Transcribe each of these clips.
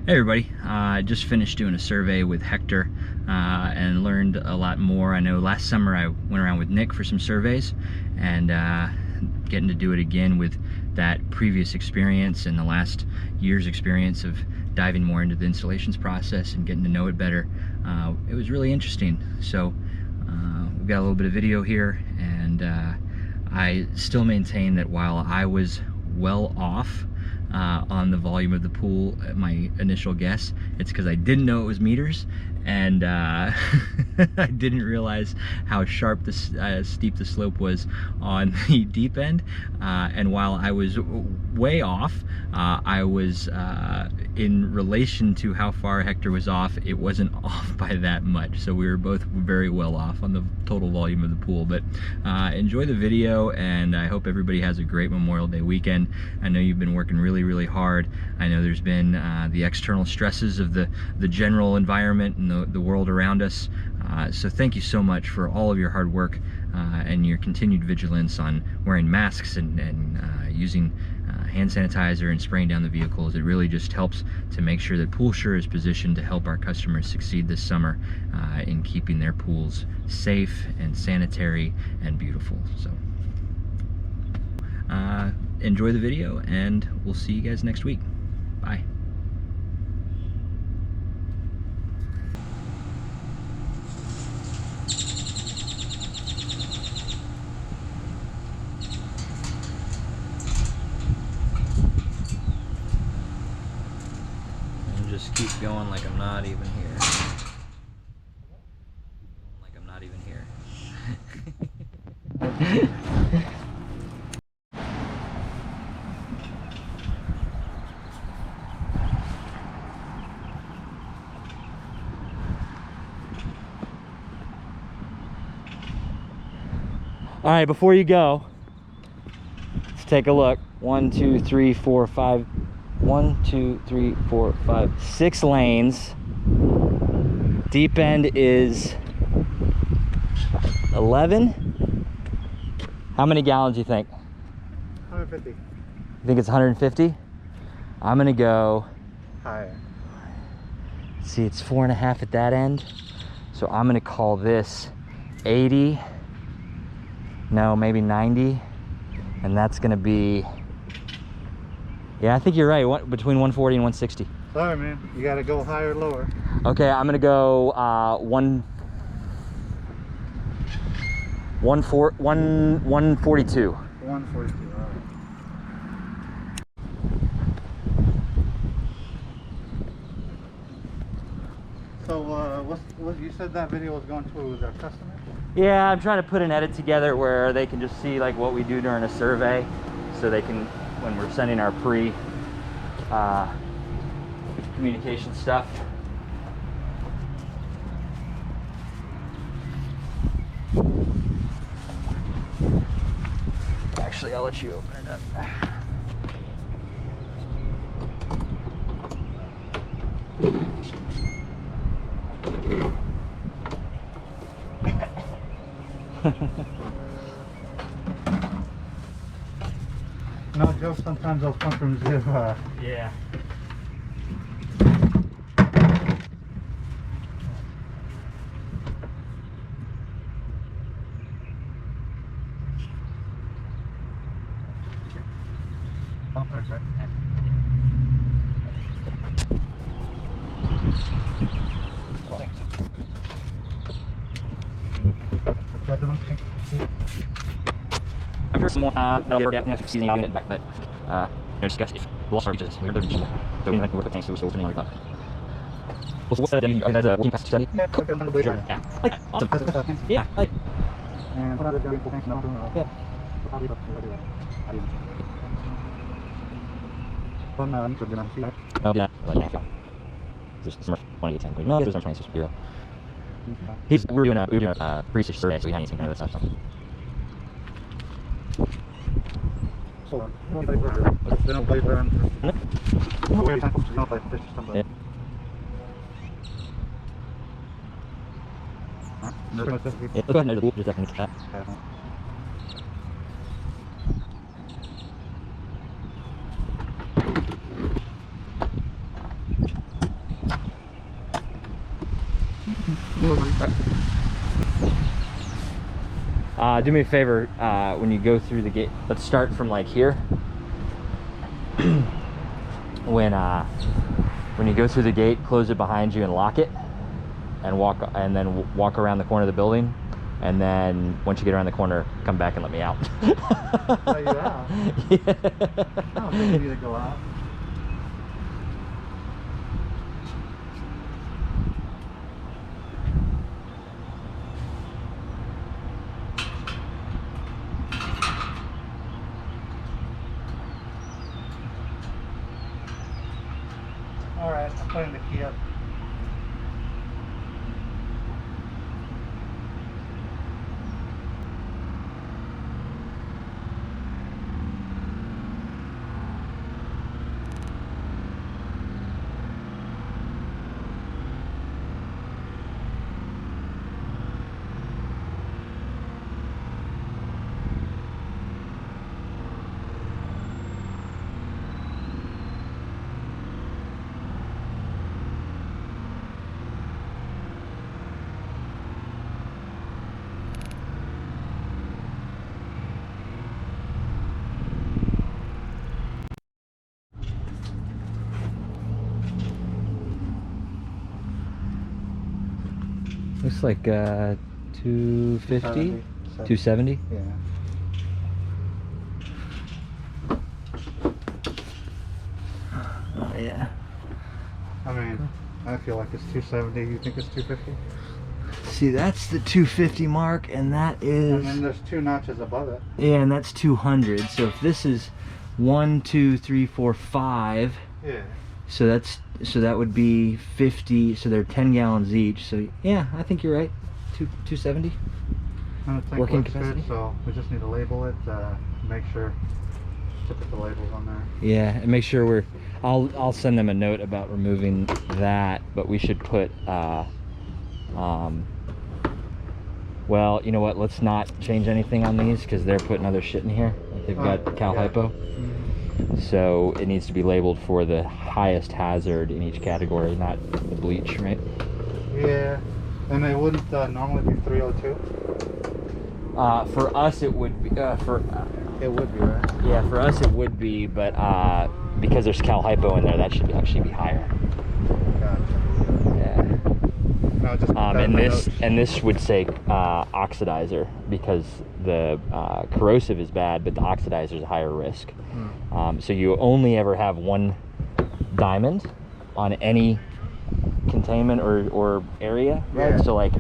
Hey everybody, I just finished doing a survey with Hector and learned a lot more. I know last summer I went around with Nick for some surveys, and getting to do it again with that previous experience and the last year's experience of diving more into the installations process and getting to know it better. It was really interesting. So we've got a little bit of video here, and I still maintain that while I was well off on the volume of the pool at my initial guess, it's because I didn't know it was meters, and I didn't realize how sharp steep the slope was on the deep end, and while I was way off, I was in relation to how far Hector was off, it wasn't off by that much, so we were both very well off on the total volume of the pool. But enjoy the video, and I hope everybody has a great Memorial Day weekend. I know you've been working really hard. I know there's been the external stresses of the general environment and the world around us. So thank you so much for all of your hard work and your continued vigilance on wearing masks and using hand sanitizer and spraying down the vehicles. It really just helps to make sure that PoolSure is positioned to help our customers succeed this summer in keeping their pools safe and sanitary and beautiful. So enjoy the video, and we'll see you guys next week. Bye. And just keep going like I'm not even here. Like I'm not even here. All right, before you go, let's take a look. 1, 2, 3, 4, 5. 1, 2, 3, 4, 5, 6 lanes. Deep end is 11. How many gallons do you think? 150. You think it's 150? I'm gonna go Higher. see, it's 4.5 at that end, so I'm gonna call this 80. No, maybe 90, and that's gonna be, yeah, I think you're right, between 140 and 160. Sorry, man. You gotta go higher or lower. Okay, I'm gonna go 142. 142. All right. So, what you said that video was going to our customer? Yeah, I'm trying to put an edit together where they can just see like what we do during a survey, so they can, when we're sending our communication stuff. Actually, I'll let you open it up. No joke, sometimes those countries give Yeah. bumpers, right? I'm sure some more that'll get next season I'll get it back, but discuss if we'll start just we're so we can work with things so something like that. Also, what's that? That's a working past study. Yeah, Yeah. Like, awesome. Yeah. Like. And what other things now? Yeah. Oh yeah. Like yeah. Just summer 2018. No, there's no 26 He's we're doing a research survey, so we hadn't seen kind of this stuff. So. Yeah. Yeah, let's go ahead and edit just definitely that. Do me a favor, when you go through the gate, let's start from like here. When you go through the gate, close it behind you and lock it, and then walk around the corner of the building, and then once you get around the corner, come back and let me out. Let you out? Yeah. I don't think you need to go out. Alright, I'm putting the key up. Looks like 250, 270. Yeah. Oh yeah. I mean, I feel like it's 270. You think it's 250? See, that's the 250 mark, and that is. And then there's 2 notches above it. Yeah, and that's 200. So if this is 1, 2, 3, 4, 5. Yeah. So that would be 50. So they're 10 gallons each. So yeah, I think you're right. 270. And the tank Working looks capacity? good, so we just need to label it. Make sure to put the labels on there. Yeah, and make sure we're. I'll send them a note about removing that, but we should put. Well, you know what? Let's not change anything on these because they're putting other shit in here. Like they've got cal hypo. Mm-hmm. So it needs to be labeled for the highest hazard in each category, not the bleach, right? Yeah, and it wouldn't normally be 302. For us, it would be. It would be, right? Yeah, for us it would be, but because there's cal hypo in there, that should actually be higher. Gotcha. Yeah. No, just and this would say oxidizer because the corrosive is bad, but the oxidizer is a higher risk. So you only ever have one diamond on any containment or area, right? Yeah. So like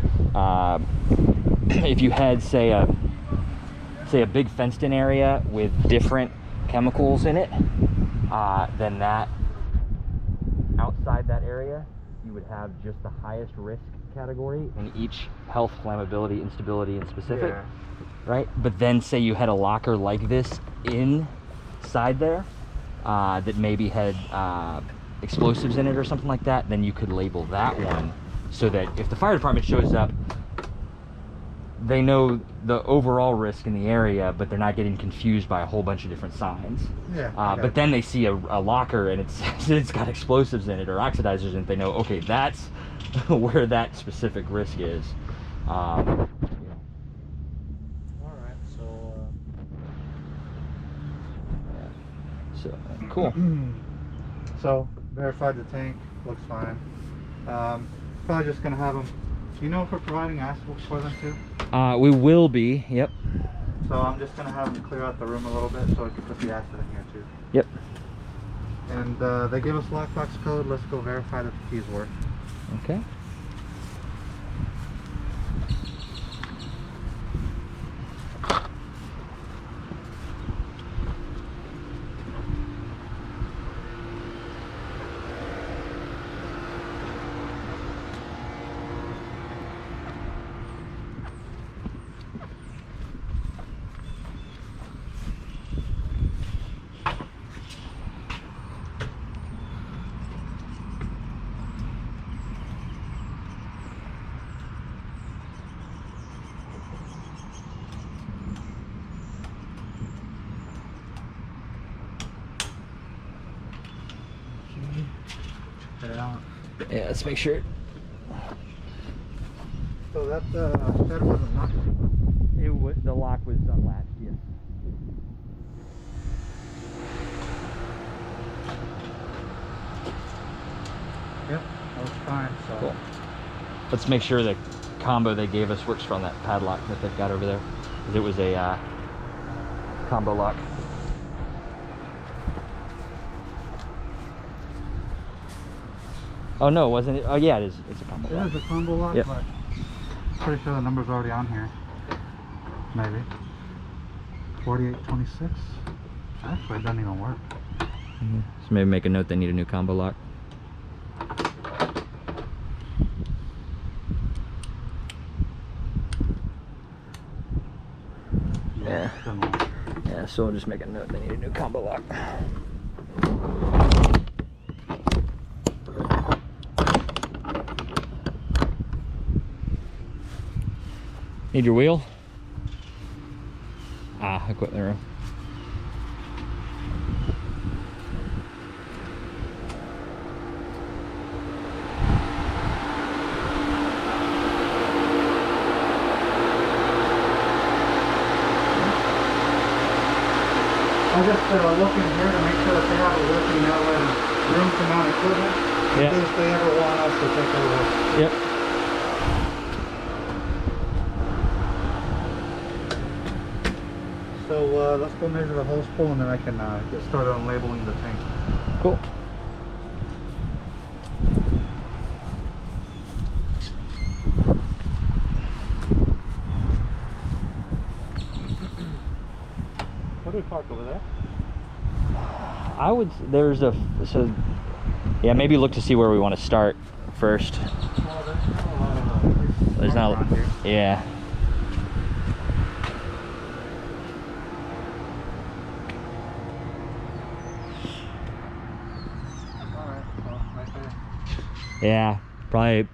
if you had say a big fenced-in area with different chemicals in it, then that outside that area you would have just the highest risk category in each health, flammability, instability, and specific. Yeah. Right? But then say you had a locker like this inside there that maybe had explosives in it or something like that, then you could label that one so that if the fire department shows up, they know the overall risk in the area, but they're not getting confused by a whole bunch of different signs. Yeah. But then they see a locker and it's got explosives in it or oxidizers in it, they know, okay, that's where that specific risk is. Alright, So cool. So verified the tank, looks fine. Probably just gonna have them. Do you know if we're providing acid for them too? We will be, yep. So I'm just gonna have them clear out the room a little bit so I can put the acid in here too. Yep. And they gave us lockbox code. Let's go verify that the keys work. Okay. Check it out. Yeah, let's make sure. So that shed wasn't locked? The lock was unlatched, yes. Yep, that was fine. So. Cool. Let's make sure the combo they gave us works from that padlock that they've got over there. 'Cause it was a combo lock. Oh no, wasn't it? Oh yeah, it is. It's a combo lock. It is a combo lock, Yep. but pretty sure the number's already on here. Maybe. 4826. Actually, it doesn't even work. So maybe make a note they need a new combo lock. Yeah. Doesn't work. Yeah, so we'll just make a note they need a new combo lock. Need your wheel? Ah, equipment room. I'm just looking here to make sure that they have a working outlet and room to mount equipment. Yeah. In case they ever want us to take over. Yep. So let's go measure the hose pull and then I can get started on labeling the tank. Cool. What do we park over there? I would, there's a, so, yeah, maybe look to see where we want to start first. Well, there's not a lot of There's not, around here. yeah. Alright, so right there. Yeah, probably.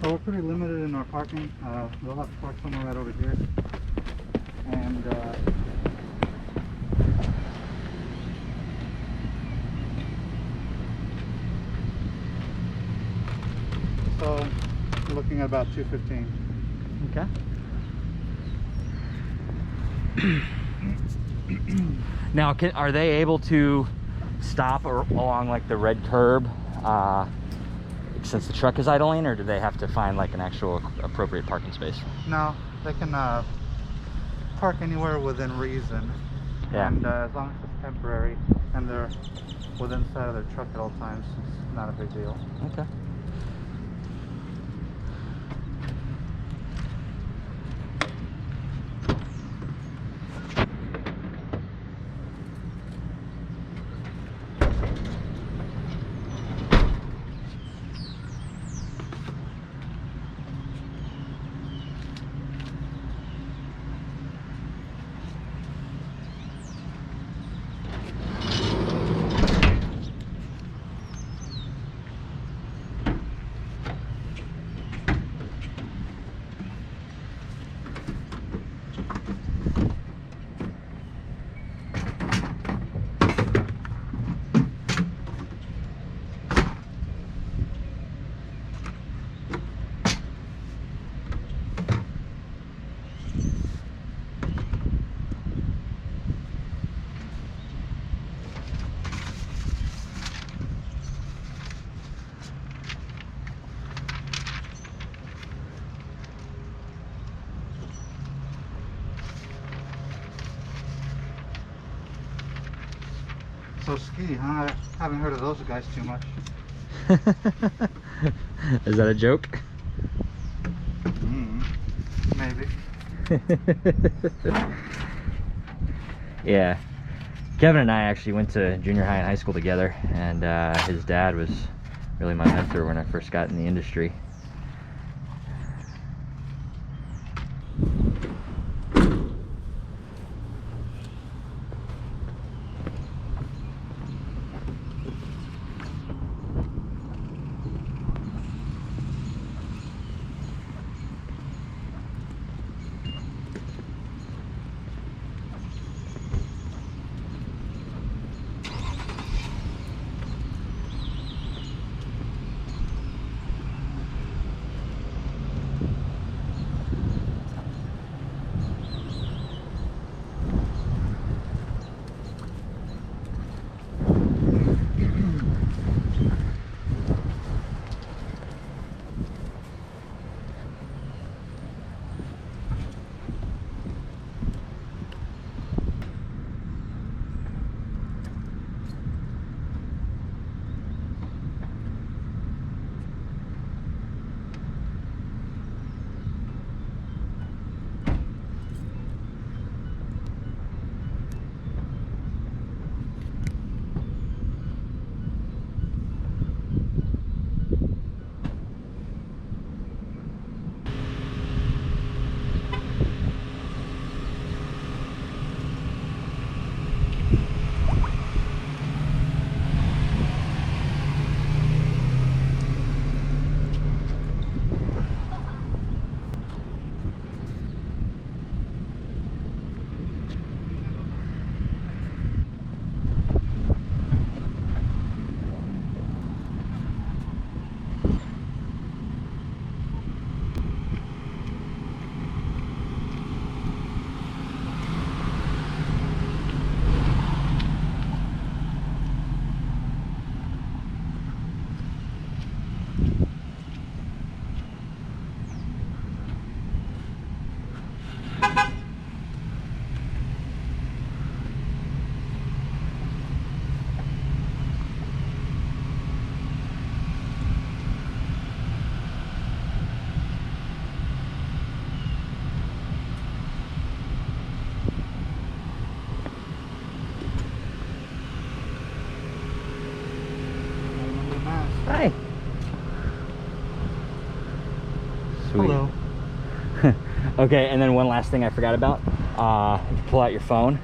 So we're pretty limited in our parking. We'll have to park somewhere right over here. And so we're looking at about 215. Okay. Now, are they able to stop along like the red curb since the truck is idling, or do they have to find like an actual appropriate parking space? No, they can park anywhere within reason. Yeah. And as long as it's temporary and they're within sight of their truck at all times, it's not a big deal. Okay. So ski, huh? I haven't heard of those guys too much. Is that a joke? Maybe. Yeah. Kevin and I actually went to junior high and high school together, and his dad was really my mentor when I first got in the industry. Hi. Sweet. Hello. Okay, and then one last thing I forgot about. Pull out your phone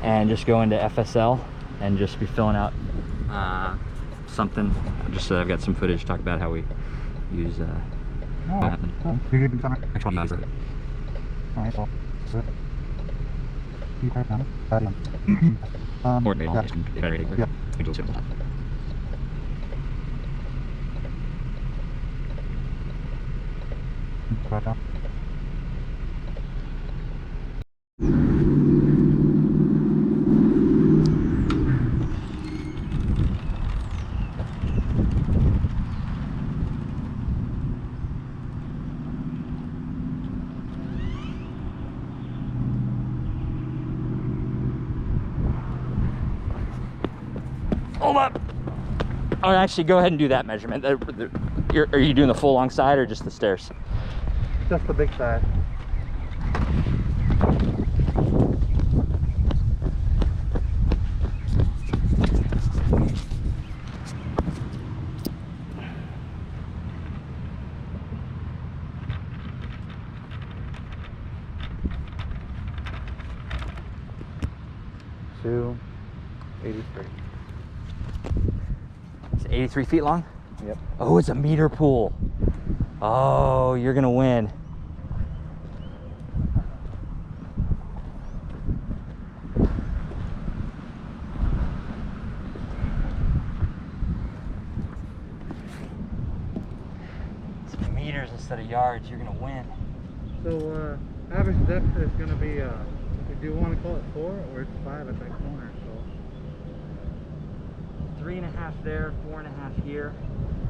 and just go into FSL and just be filling out something. Just so I've got some footage to talk about how we use what happened. Hold up. Oh, actually, go ahead and do that measurement. Are you doing the full long side or just the stairs? Just the big side. Two, 83. It's 83 feet long? Yep. Oh, it's a meter pool. Oh, you're gonna win. It's meters instead of yards. You're gonna win. So average depth is going to be, do you want to call it 4 or it's 5 at that corner? So 3.5 there, 4.5 here.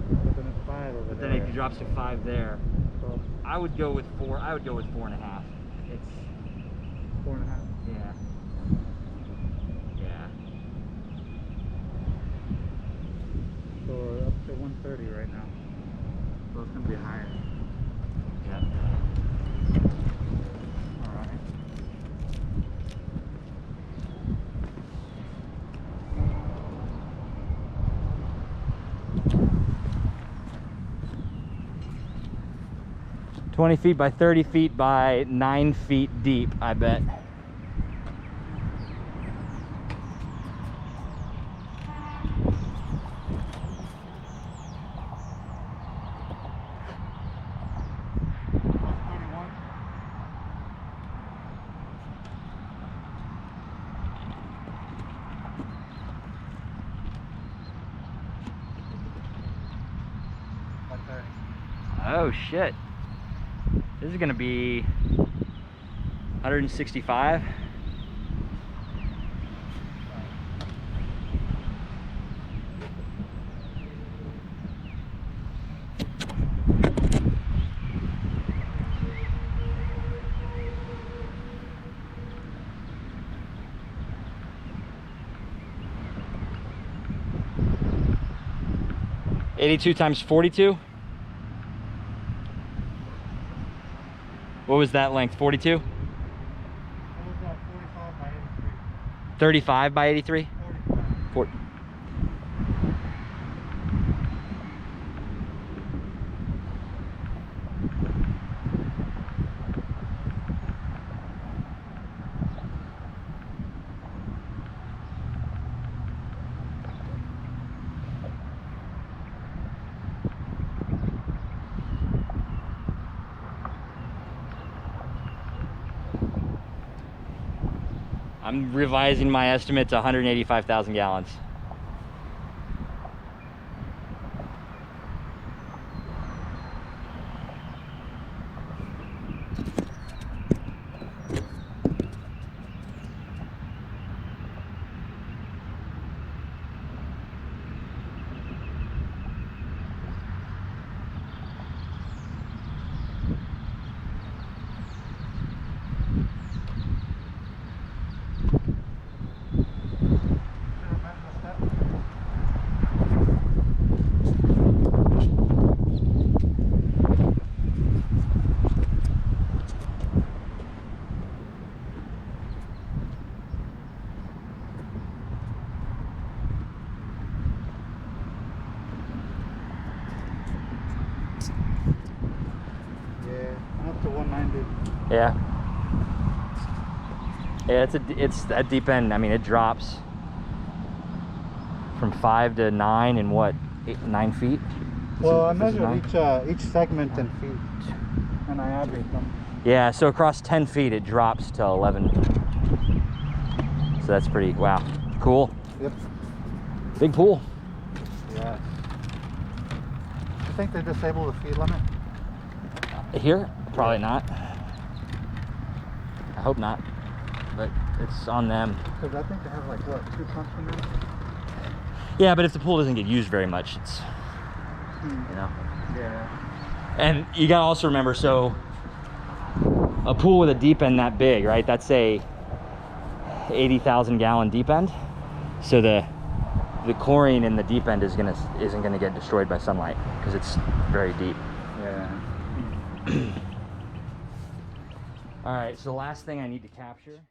but then it's 5 over But there. then it drops to 5 there. So I would go with 4. I would go with 4.5. It's 4.5. yeah. Yeah. So up to 130. 20 feet by 30 feet by 9 feet deep, I bet. Oh shit. This is gonna be 165. $82 times 42. What was that length? 42? What was that? 45 by 83. 35 by 83? 45. I'm revising my estimate to 185,000 gallons. Up to 190. Yeah. Yeah, it's that deep end. I mean, it drops from 5 to 9 in what, 9 feet? Well, I measured each segment in feet, and I averaged them. Yeah, so across 10 feet it drops to 11. So that's pretty, wow, cool. Yep. Big pool. Yeah. I think they disabled the speed limit. Here? Probably not. I hope not, but it's on them. Because I think they have like, what, 2 pumps in there? Yeah, but if the pool doesn't get used very much, it's, you know. Yeah. And you gotta also remember, so a pool with a deep end that big, right? That's a 80,000 gallon deep end. So the chlorine in the deep end isn't gonna get destroyed by sunlight because it's very deep. Yeah. All right, so the last thing I need to capture